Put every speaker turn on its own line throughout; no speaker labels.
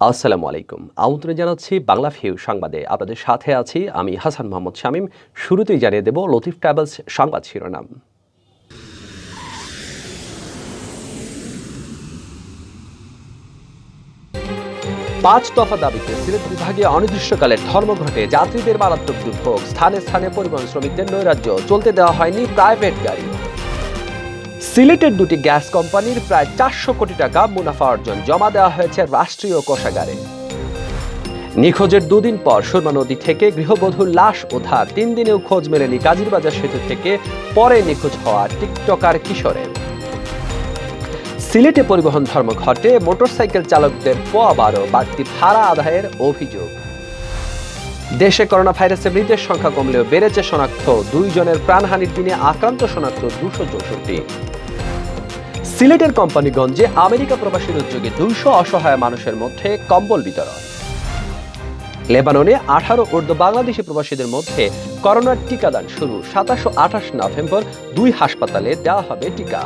আসসালামু আলাইকুম। আমন্ত্রণ জানাচ্ছি বাংলা ভিউ সংবাদে। আপনাদের সাথে আছি আমি হাসান মোহাম্মদ শামীম। শুরুতেই জানিয়ে দেব লতিফ ট্রাভেলস সংবাদ শিরোনাম। ৫ দফা দাবিতে সিলেট বিভাগে অনির্দিষ্টকালের ধর্মঘটে যাত্রীদের মারাত্মক দুর্ভোগ, স্থানে স্থানে পরিবহন শ্রমিকদের নৈরাজ্য, চলতে দেওয়া হয়নি প্রাইভেট গাড়ি। সিলেটের দুটি গ্যাস কোম্পানির প্রায় ৪০০ কোটি টাকা মুনাফা অর্জন জমা দেওয়া হয়েছে রাষ্ট্রীয় কোষাগারে। নিখোঁজের দুদিন পর সুরমা নদী থেকে গৃহবধূর লাশ উদ্ধার, ৩ দিনেও খোঁজ মেলেনি কাজিরবাজার সেতু থেকে পরে নিখোঁজ হওয়া টিকটকার কিশোরের। সিলেটে পরিবহন ধর্মঘটে মোটরসাইকেল চালকদের পোয়া ১২ বাড়তি ভাড়া আদায়ের অভিযোগ। দেশে করোনা ভাইরাসের মৃতের সংখ্যা কমলেও বেড়েছে শনাক্ত, ২ জনের প্রাণহানির দিনে আক্রান্ত শনাক্ত ২৬৪। সিলেটের কোম্পানিগঞ্জে আমেরিকা প্রবাসীর উদ্যোগে ২০০ অসহায় মানুষের মধ্যে কম্বল বিতরণ। লেবাননে ১৮ ঊর্ধ্ব বাংলাদেশি প্রবাসীদের মধ্যে করোনার টিকাদান শুরু, ২৭ ও ২৮ নভেম্বর ২ হাসপাতালে দেওয়া হবে টিকা।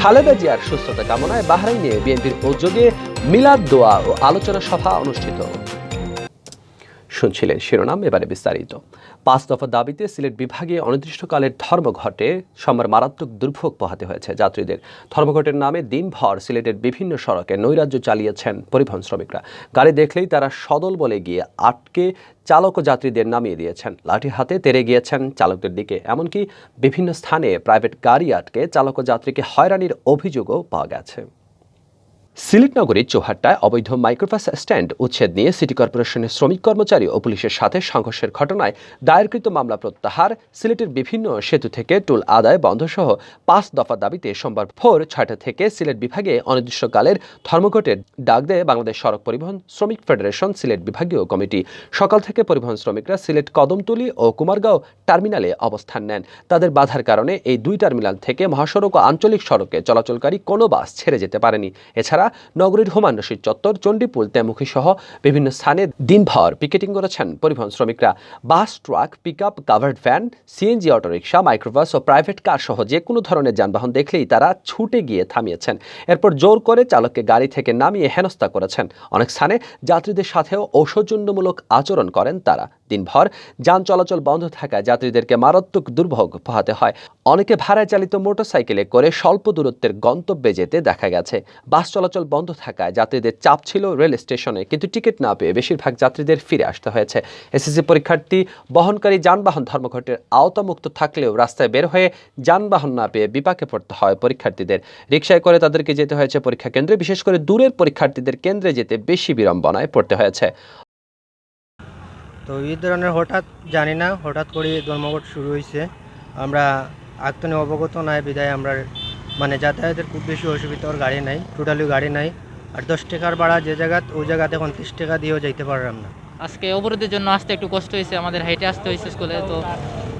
খালেদা জিয়ার সুস্থতা কামনায় বাহরাইনে বিএনপির উদ্যোগে মিলাদ দোয়া ও আলোচনা সভা অনুষ্ঠিত। শুনছিলেন শিরোনাম, এবারে বিস্তারিত। ৫ দফা দাবিতে সিলেট বিভাগে অনির্দিষ্টকালের ধর্মঘটে সোমবার মারাত্মক দুর্ভোগ পোহাতে হয়েছে যাত্রীদের। ধর্মঘটের নামে দিনভর সিলেটের বিভিন্ন সড়কে নৈরাজ্য চালিয়েছেন পরিবহন শ্রমিকরা। গাড়ি দেখলেই তারা সদল বলে গিয়ে আটকে চালক ও যাত্রীদের নামিয়ে দিয়েছেন, লাঠি হাতে তেড়ে গিয়েছেন চালকদের দিকে। এমনকি বিভিন্ন স্থানে প্রাইভেট গাড়ি আটকে চালক ও যাত্রীকে হয়রানির অভিযোগও পাওয়া গেছে। সিলেট নগরীর চৌহাট্টায় অবৈধ মাইক্রোবাস স্ট্যান্ড উচ্ছেদ নিয়ে সিটি কর্পোরেশনের শ্রমিক কর্মচারী ও পুলিশের সাথে সংঘর্ষের ঘটনায় দায়েরকৃত মামলা প্রত্যাহার, সিলেটের বিভিন্ন সেতু থেকে টোল আদায় বন্ধসহ ৫ দফা দাবিতে সোমবার ভোর ৬টা থেকে সিলেট বিভাগে অনির্দিষ্টকালের ধর্মঘটের ডাক দেয় বাংলাদেশ সড়ক পরিবহন শ্রমিক ফেডারেশন সিলেট বিভাগীয় কমিটি। সকাল থেকে পরিবহন শ্রমিকরা সিলেট কদমতলী ও কুমারগাঁও টার্মিনালে অবস্থান নেন। তাদের বাধার কারণে এই দুই টার্মিনাল থেকে মহাসড়ক ও আঞ্চলিক সড়কে চলাচলকারী কোনো বাস ছেড়ে যেতে পারেনি। এছাড়া নগরীর হুমায়ুন রশিদ চত্বর, চণ্ডীপুল, তেমুখী সহ বিভিন্ন স্থানে দিনভর পিকেটিং করেছেন পরিবহন শ্রমিকরা। Bus, truck, pickup, covered van, CNG autorickshaw, microbus ও প্রাইভেট কার সহ যে কোনো ধরনের যানবাহন দেখলেই তারা ছুটে গিয়ে থামিয়েছেন। এরপর জোর করে চালককে গাড়ি থেকে নামিয়ে হেনস্থা করেছেন। অনেক স্থানে যাত্রীদের সাথেও অসৌজন্যমূলক আচরণ করেন তারা। দিনভর যান চলাচল বন্ধ থাকায় যাত্রীদেরকে মারাত্মক দুর্ভোগ পোহাতে হয়। অনেকে ভাড়ায় চালিত মোটরসাইকেলে করে স্বল্প দূরত্বের গন্তব্যে যেতে দেখা গেছে। বাস চলাচল বন্ধ থাকায় যাত্রীদের চাপ ছিল রেল স্টেশনে, কিন্তু টিকিট না পেয়ে বেশিরভাগ যাত্রীদের ফিরে আসতে হয়েছে। এসএসসি পরীক্ষার্থী বহনকারী যানবাহন ধর্মঘটের আওতামুক্ত থাকলেও রাস্তায় বের হয়ে যানবাহন না পেয়ে বিপাকে পড়তে হয় পরীক্ষার্থীদের। রিকশায় করে তাদেরকে যেতে হয়েছে পরীক্ষা কেন্দ্রে, বিশেষ করে দূরের পরীক্ষার্থীদের কেন্দ্রে যেতে বেশি বিড়ম্বনায় পড়তে হয়েছে।
তো এই ধরনের জানি না, হঠাৎ করে ধর্মঘট শুরু হয়েছে। আমরা আগতনে অবগত নাই বিদায় আমরা যাতায়াতের খুব বেশি অসুবিধার গাড়ি নাই, টোটালি গাড়ি নাই। আর 10 টাকার ভাড়া যে জায়গা ওই জায়গাতে 30 টাকা দিয়েও যাইতে পারলাম না।
আজকে অবরোধের জন্য আসতে একটু কষ্ট হয়েছে, আমাদের হাইটে আসতে হয়েছে স্কুলে। তো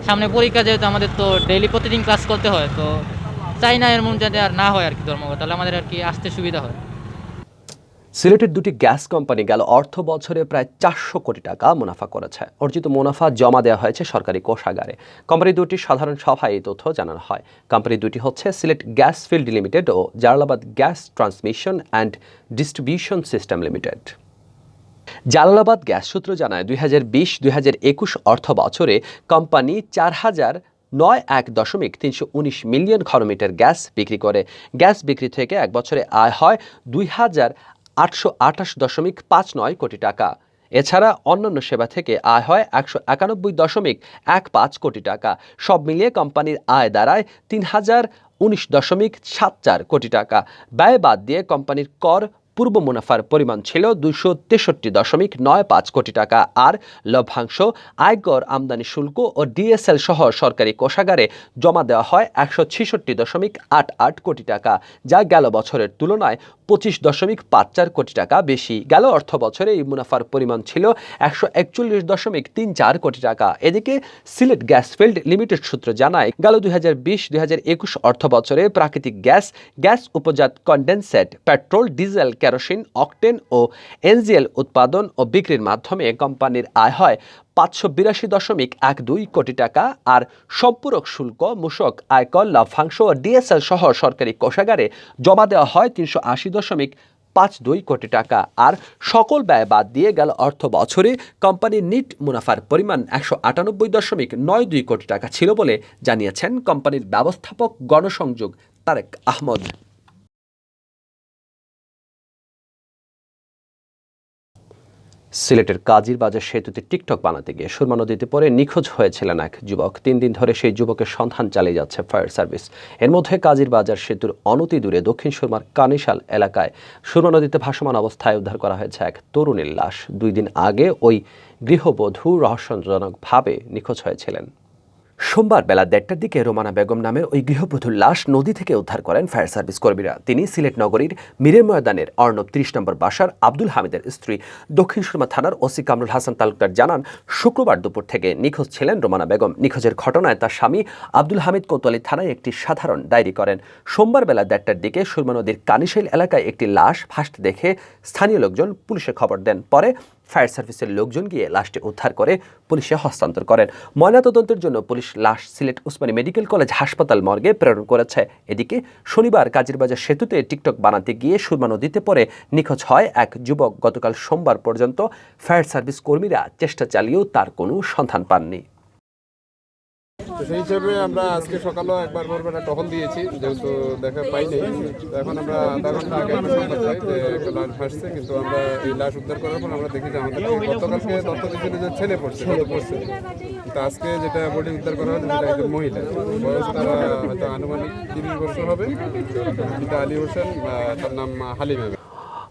সামনে পরীক্ষা, যেহেতু আমাদের তো ডেইলি প্রতিদিন ক্লাস করতে হয়, তো চাই না এর মন যাতে আর না হয় আর কি ধর্মঘট, তাহলে আমাদের আর কি আসতে সুবিধা হয়।
সিলেটের দুটি গ্যাস কোম্পানি গেল অর্থ বছরে প্রায় ৪০০ কোটি টাকা মুনাফা করেছে। অর্জিত মুনাফা জমা দেওয়া হয়েছে সরকারি কোষাগারে। কোম্পানি দুটির সাধারণ সভায় এই তথ্য জানানো হয়। কোম্পানি দুটি হচ্ছে সিলেট গ্যাস ফিল্ড লিমিটেড ও Jalalabad gas transmission and distribution system limited. Jalalabad gas সূত্র জানায় ২০২০-২০২১ অর্থ বছরে কোম্পানি ৪,০৯১.৩১৯ মিলিয়ন ঘনমিটার গ্যাস বিক্রি করে। গ্যাস বিক্রি থেকে এক বছরে আয় হয় ২,৮২৮.৫৯ কোটি টাকা। এছাড়া অন্যান্য সেবা থেকে আয় হয় ১৯১.১৫ কোটি টাকা। সব মিলিয়ে কোম্পানির আয় দাঁড়ায় ৩,০১৯.৭৪ কোটি টাকা। ব্যয় বাদ দিয়ে কোম্পানির কর পূর্ব মুনাফার পরিমাণ ছিল ২৬৩.৯৫ কোটি টাকা। আর লভ্যাংশ, আয়কর, আমদানি শুল্ক ও ডিএসএল সহ সরকারি কোষাগারে জমা দেওয়া হয় ১৬৬.৮৮ কোটি টাকা, যা গেল বছরের তুলনায় ২৫.৫৪ কোটি টাকা বেশি। গেল অর্থ বছরে এই মুনাফার পরিমাণ ছিল ১৪১.৩৪ কোটি টাকা। এদিকে সিলেট গ্যাস ফিল্ড লিমিটেড সূত্র জানায় গেল ২০২০-২০২১ অর্থ বছরে প্রাকৃতিক গ্যাস, গ্যাস উপজাত condensate, petrol, diesel, kerosene, octane ও এনজিএল উৎপাদন ও বিক্রির মাধ্যমে কোম্পানির আয় হয় ৫৮২.১২ কোটি টাকা। আর সম্পূরক শুল্ক, মূসক, আয়কর, লভ্যাংশ ও ডিএসএল সহ সরকারি কোষাগারে জমা দেওয়া হয় ৩৮০.৫ $1.52 কোটি টাকা। আর সকল ব্যয় বাদ দিয়ে গেল অর্থ বছরে কোম্পানির নিট মুনাফার পরিমাণ 198.92 কোটি টাকা ছিল বলে জানিয়েছেন কোম্পানির ব্যবস্থাপক গণসংযোগ তারেক আহমদ। সিলেটের কাজিরবাজার সেতুতে টিকটক বানাতে গিয়ে সুরমা নদীতে পড়ে নিখোঁজ হয়েছিলেন এক যুবক। 3 দিন ধরে সেই যুবকের সন্ধান চালিয়ে যাচ্ছে ফায়ার সার্ভিস। এর মধ্যে কাজিরবাজার সেতুর অনতি দূরে দক্ষিণ সুরমার কানিশাল এলাকায় সুরমা নদীতে ভাসমান অবস্থায় উদ্ধার করা হয়েছে এক তরুণীর লাশ। 2 দিন আগে ওই গৃহবধূ রহস্যজনকভাবে নিখোঁজ হয়েছিলেন। সোমবার বেলা 1টার দিকে রোমানা বেগম নামের ওই গৃহবধূর লাশ নদী থেকে উদ্ধার করেন ফায়ার সার্ভিস কর্মীরা। তিনি সিলেট নগরীর মীরের ময়দানের অর্ণব 30 নম্বর বাসার আব্দুল হামিদের স্ত্রী। দক্ষিণ সুরমা থানার ওসি কামরুল হাসান তালুকদার জানান, শুক্রবার দুপুর থেকে নিখোঁজ ছিলেন রোমানা বেগম। নিখোঁজের ঘটনায় তার স্বামী আব্দুল হামিদ কোতোয়ালি থানায় একটি সাধারণ ডায়েরি করেন। সোমবার বেলা 1টার দিকে সুরমা নদীর কানিশাইল এলাকায় একটি লাশ ভাসতে দেখে স্থানীয় লোকজন পুলিশে খবর দেন। পরে ফায়ার সার্ভিসের লোকজন গিয়ে লাশটি উদ্ধার করে পুলিশে হস্তান্তর করেন। ময়নাতদন্তের জন্য পুলিশ লাশ সিলেট ওসমানী মেডিকেল কলেজ হাসপাতাল মর্গে প্রেরণ করেছে। এদিকে শনিবার কাজিরবাজার সেতুতে টিকটক বানাতে গিয়ে সুরমা নদীতে পড়ে নিখোঁজ হয় এক যুবক। গতকাল সোমবার পর্যন্ত ফায়ার সার্ভিস কর্মীরা চেষ্টা চালিয়েও তার কোনো সন্ধান পাননি।
সেই হিসেবে আমরা আজকে সকালেও একবার ভোরবেলা টহল দিয়েছি, যেহেতু দেখা পাইনি। এখন আমরা আধা ঘন্টা আগে একটা সংবাদ পাই যে একটা লাশ ভাসছে, কিন্তু আমরা এই লাশ উদ্ধার করার পর আমরা দেখি যে আমাদের গতকালকে তথ্য দিয়েছিল যে ছেলে পড়ছে, কিন্তু আজকে যেটা বডি উদ্ধার করা হয়েছে সেটা একজন মহিলা, বয়স তারা হয়তো আনুমানিক 30 বছর হবে। পিতা আলী হোসেন, তার নাম হালিমা।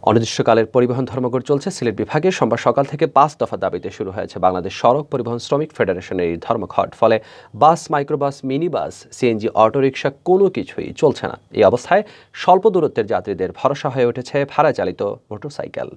অনির্দিষ্টকালের পরিবহন ধর্মঘট চলছে সিলেট বিভাগে। সোমবার সকাল থেকে 5 দফা দাবিতে শুরু হয়েছে বাংলাদেশ সড়ক পরিবহন শ্রমিক ফেডারেশনের এই ধর্মঘট। ফলে bus, microbus, mini bus, CNG, autorickshaw কোনো কিছুই চলছে না। এই অবস্থায় স্বল্প দূরত্বের যাত্রীদের ভরসা হয়ে উঠেছে ভাড়া চালিত মোটরসাইকেল।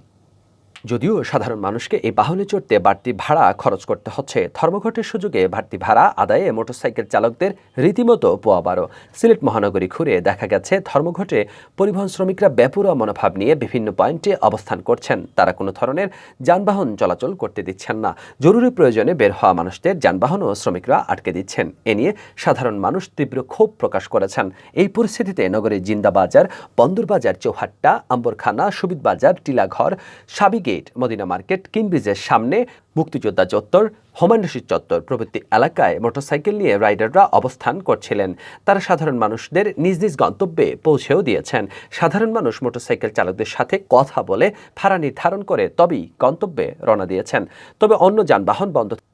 যদিও সাধারণ মানুষকে এই বাহনে চড়তে বাড়তি ভাড়া খরচ করতে হচ্ছে, ধর্মঘটের সুযোগে বাড়তি ভাড়া আদায়ে মোটরসাইকেল চালকদের রীতিমতো পোয়াবারো। সিলেট মহানগরী ঘুরে দেখা গেছে ধর্মঘটে পরিবহন শ্রমিকরা বেপরোয়া মনোভাব নিয়ে বিভিন্ন পয়েন্টে অবস্থান করছেন। তারা কোনো ধরনের যানবাহন চলাচল করতে দিচ্ছেন না। জরুরি প্রয়োজনে বের হওয়া মানুষদের যানবাহনও শ্রমিকরা আটকে দিচ্ছেন। এ নিয়ে সাধারণ মানুষ তীব্র ক্ষোভ প্রকাশ করেছেন। এই পরিস্থিতিতে নগরের জিন্দাবাজার, বন্দরবাজার, চৌহাট্টা, আম্বরখানা, সুবিদ বাজার, টিলাঘর, সাবিগেট, মদিনা মার্কেট, কিংব্রিজের সামনে, মুক্তিযোদ্ধা চত্বর, হুমায়ুন রশিদ চত্বর প্রভৃতি এলাকায় মোটরসাইকেল নিয়ে রাইডাররা অবস্থান করছিলেন। তারা সাধারণ মানুষদের নিজ নিজ গন্তব্যে পৌঁছেও দিয়েছেন। সাধারণ মানুষ মোটরসাইকেল চালকদের সাথে কথা বলে ভাড়া নির্ধারণ করে তবেই গন্তব্যে রওনা দিয়েছেন। তবে অন্য যানবাহন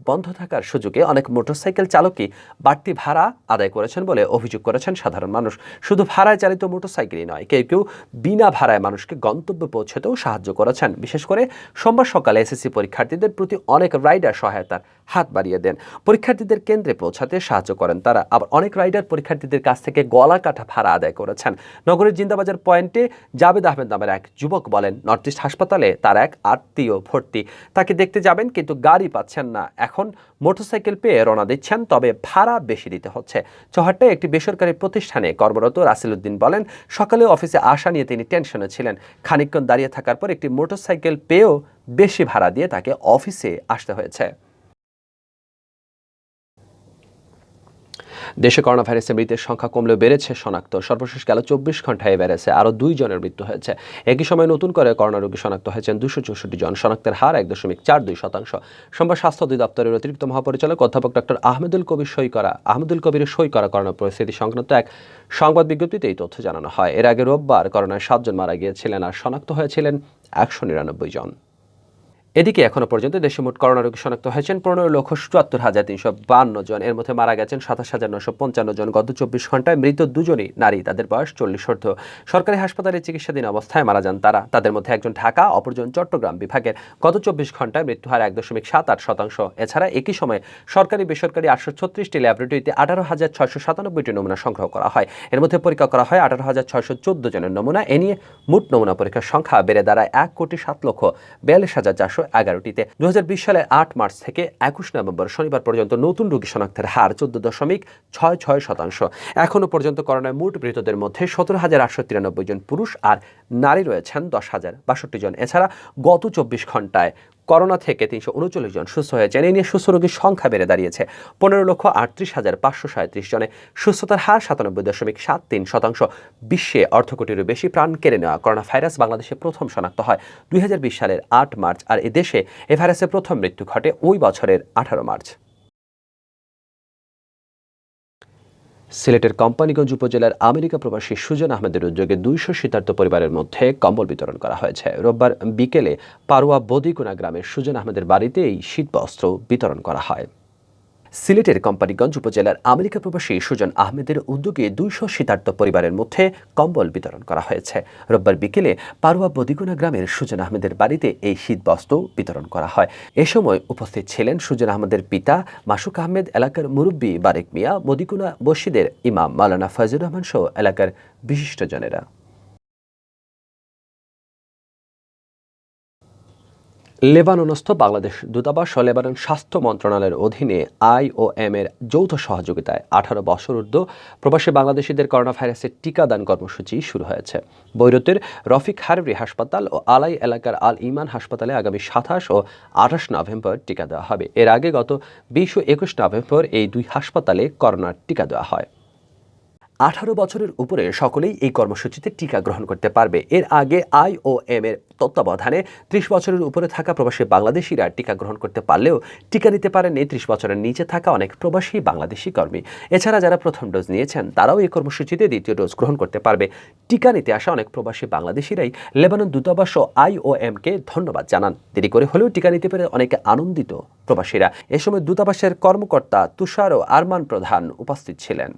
বন্ধ থাকার সুযোগে অনেক মোটরসাইকেল চালকই বাড়তি ভাড়া আদায় করেছেন বলে অভিযোগ করেছেন সাধারণ মানুষ। শুধু ভাড়ায় চালিত মোটরসাইকেলই নয়, কেউ কেউ বিনা ভাড়ায় মানুষকে গন্তব্যে পৌঁছতেও সাহায্য করেছেন। বিশেষ করে সোমবার সকালে এসএসসি পরীক্ষার্থীদের প্রতি অনেক রাইডার সহায়তার হাত বাড়িয়ে দেন। পরীক্ষার্থীদের কেন্দ্রে পৌঁছাতে সাহায্য করেন তারা। আবার অনেক রাইডার পরীক্ষার্থীদের কাছ থেকে গলা কাটা ভাড়া আদায় করেছেন। নগরের জিন্দাবাজার পয়েন্টে জাবেদ আহমেদ নামের এক যুবক বলেন, নর্থ ইস্ট হাসপাতালে তার এক আত্মীয় ভর্তি, তাকে দেখতে যাবেন কিন্তু গাড়ি পাচ্ছেন না। এখন মোটরসাইকেল পেয়ে রওনা দিচ্ছেন, তবে ভাড়া বেশি দিতে হচ্ছে। চৌহাট্টায় একটি বেসরকারি প্রতিষ্ঠানে কর্মরত রাসেল উদ্দিন বলেন, সকালে অফিসে আসা নিয়ে তিনি টেনশনে ছিলেন। খানিকক্ষণ দাঁড়িয়ে থাকার পর একটি মোটরসাইকেল পেয়েও বেশি ভাড়া দিয়ে তাকে অফিসে আসতে হয়েছে। দেশে করোনা ভাইরাসের মৃতের সংখ্যা কমলেও বেড়েছে শনাক্ত। সর্বশেষ গেল 24 ঘন্টায় বেড়েছে আরও 2 জনের মৃত্যু হয়েছে। একই সময় নতুন করে করোনা রোগী শনাক্ত হয়েছেন 264 জন। শনাক্তের হার 1.42%। সোমবার স্বাস্থ্য অধিদপ্তরের অতিরিক্ত মহাপরিচালক অধ্যাপক ডক্টর আহমেদুল কবিরের সই করা করোনা পরিস্থিতি সংক্রান্ত এক সংবাদ বিজ্ঞপ্তিতে এই তথ্য জানানো হয়। এর আগে রোববার করোনায় 7 জন মারা গিয়েছিলেন আর শনাক্ত হয়েছিলেন 199 জন। এদিকে এখনো পর্যন্ত দেশে মোট করোনা রোগী শনাক্ত হয়েছেন 15,74,352 জন। এর মধ্যে মারা গেছেন 27,955 জন। গত 24 ঘন্টায় মৃত 2 জনই নারী, তাদের বয়স 40 ঊর্ধ্ব। সরকারি হাসপাতালে চিকিৎসাধীন অবস্থায় মারা যান তারা। তাদের মধ্যে একজন ঢাকা, অপরজন চট্টগ্রাম বিভাগের। গত 24 ঘন্টায় মৃত্যু হার 1.78%। এছাড়া একই সময়ে সরকারি বেসরকারি 836টি ল্যাবরেটরিতে 18,697টি নমুনা সংগ্রহ করা হয়। এর মধ্যে পরীক্ষা করা হয় 18,614 জনের নমুনা। এ নিয়ে মোট নমুনা পরীক্ষার সংখ্যা বেড়ে দাঁড়ায় 1,07,42,411টিতে। 2020 সালের 8 মার্চ থেকে 21 নভেম্বর শনিবার পর্যন্ত নতুন রোগী শনাক্তের হার 14.66%। এখনো পর্যন্ত করোনায় মোট মৃতদের মধ্যে 17,893 জন পুরুষ আর নারী রয়েছেন 10,062 জন। এছাড়া গত 24 ঘন্টায় করোনা থেকে 339 জন সুস্থ হয়েছেন। এই নিয়ে সুস্থ রোগীর সংখ্যা বেড়ে দাঁড়িয়েছে 15,38,537 জনে। সুস্থতার হার 97.73%। বিশ্বে অর্ধকোটিরও বেশি প্রাণ কেড়ে নেওয়া করোনা ভাইরাস বাংলাদেশে প্রথম শনাক্ত হয় 2020 সালের 8 মার্চ, আর এদেশে এ ভাইরাসের প্রথম মৃত্যু ঘটে ওই বছরের 18 মার্চ। সিলেটের কোম্পানীগঞ্জ উপজেলার আমেরিকা প্রবাসী সুজন আহমেদের উদ্যোগে 200 শীতার্ত পরিবারের মধ্যে কম্বল বিতরণ করা হয়েছে। রোববার বিকেলে পারুয়া বদিগুনা গ্রামের সুজন আহমেদের বাড়িতে এই শীতবস্ত্র বিতরণ করা হয়। সিলেটের কোম্পানীগঞ্জ উপজেলার আমেরিকা প্রবাসী সুজন আহমেদের উদ্যোগে 200 শীতার্ত পরিবারের মধ্যে কম্বল বিতরণ করা হয়েছে। রোববার বিকেলে পারুয়া বদিগুনা গ্রামের সুজন আহমেদের বাড়িতে এই শীতবস্ত্র বিতরণ করা হয়। এ সময় উপস্থিত ছিলেন সুজন আহমেদের পিতা মাসুক আহমেদ, এলাকার মুরব্বী বারেক মিয়া, বদিগুনা মসজিদের ইমাম মাওলানা ফজলুর রহমান সহ এলাকার বিশিষ্টজনেরা। লেবাননস্থ বাংলাদেশ দূতাবাস ও লেবানন স্বাস্থ্য মন্ত্রণালয়ের অধীনে IOM এর যৌথ সহযোগিতায় 18 বছর ঊর্ধ্ব প্রবাসী বাংলাদেশিদের করোনা ভাইরাসের টিকাদান কর্মসূচি শুরু হয়েছে। বৈরুতের রফিক হাররি হাসপাতাল ও আলাই এলাকার আল ইমান হাসপাতালে আগামী 27 ও 28 নভেম্বর টিকা দেওয়া হবে। এর আগে গত 20 ও 21 নভেম্বর এই দুই হাসপাতালে করোনার টিকা দেওয়া হয়। 18 বছরের উপরে সকলেই এই কর্মসূচিতে টিকা গ্রহণ করতে পারবে। এর আগে IOM এর তত্ত্বাবধানে 30 বছরের উপরে থাকা প্রবাসী বাংলাদেশিরা টিকা গ্রহণ করতে পারলেও টিকা নিতে পারেননি 30 বছরের নিচে থাকা অনেক প্রবাসী বাংলাদেশি কর্মী। এছাড়া যারা প্রথম ডোজ নিয়েছেন তারাও এই কর্মসূচিতে দ্বিতীয় ডোজ গ্রহণ করতে পারবে। টিকা নিতে আসা অনেক প্রবাসী বাংলাদেশিরাই লেবানন দূতাবাস ও IOM-কে ধন্যবাদ জানান। দেরি করে হলেও টিকা নিতে পেরে অনেকে আনন্দিত প্রবাসীরা। এ সময় দূতাবাসের কর্মকর্তা তুষার ও আরমান প্রধান উপস্থিত ছিলেন।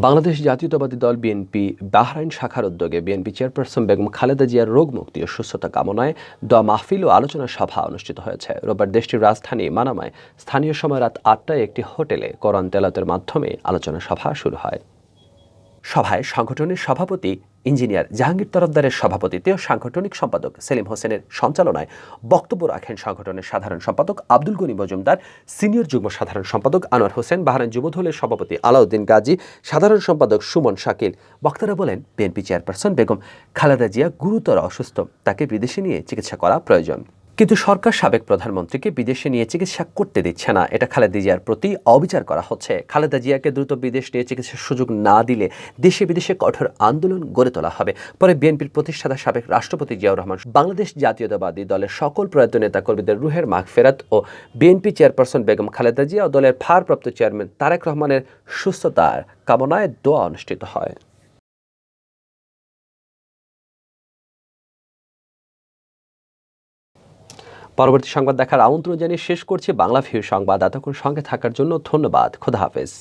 বাংলাদেশ জাতীয়তাবাদী দল বিএনপি বাহরাইন শাখার উদ্যোগে বিএনপি চেয়ারপারসন বেগম খালেদা জিয়ার রোগ মুক্তি ও সুস্থতা কামনায় দোয়া মাহফিল ও আলোচনা সভা অনুষ্ঠিত হয়েছে। রোববার দেশটির রাজধানী মানামায় স্থানীয় সময় রাত 8টায় একটি হোটেলে কোরআন তেলাওয়াতের মাধ্যমে আলোচনা সভা শুরু হয়। সভায় সংগঠনের সভাপতি ইঞ্জিনিয়ার জাহাঙ্গীর তরফদারের সভাপতিত্বে ও সাংগঠনিক সম্পাদক সেলিম হোসেনের সঞ্চালনায় বক্তব্য রাখেন সংগঠনের সাধারণ সম্পাদক আব্দুল গনি মজুমদার, সিনিয়র যুগ্ম সাধারণ সম্পাদক আনোয়ার হোসেন, বাহরাইন যুবদলের সভাপতি আলাউদ্দিন গাজী, সাধারণ সম্পাদক সুমন শাকিল। বক্তারা বলেন, বিএনপি চেয়ারপারসন বেগম খালেদা জিয়া গুরুতর অসুস্থ, তাকে বিদেশে নিয়ে চিকিৎসা করা প্রয়োজন। কিন্তু সরকার সাবেক প্রধানমন্ত্রীকে বিদেশে নিয়ে চিকিৎসা করতে দিচ্ছে না। এটা খালেদা জিয়ার প্রতি অবিচার করা হচ্ছে। খালেদা জিয়াকে দ্রুত বিদেশ নিয়ে চিকিৎসার সুযোগ না দিলে দেশে বিদেশে কঠোর আন্দোলন গড়ে তোলা হবে। পরে বিএনপির প্রতিষ্ঠাতা সাবেক রাষ্ট্রপতি জিয়াউর রহমান বাংলাদেশ জাতীয়তাবাদী দলের সকল প্রয়াত নেতা কর্মীদের রুহের মাগফিরাত ও বিএনপি চেয়ারপারসন বেগম খালেদা জিয়া ও দলের ভারপ্রাপ্ত চেয়ারম্যান তারেক রহমানের সুস্থতার কামনায় দোয়া অনুষ্ঠিত হয়। পরবর্তী সংবাদ দেখার আমন্ত্রণ জানিয়ে শেষ করছি বাংলা ভিউ সংবাদ। এতক্ষণ সঙ্গে থাকার জন্য ধন্যবাদ। খোদা হাফেজ।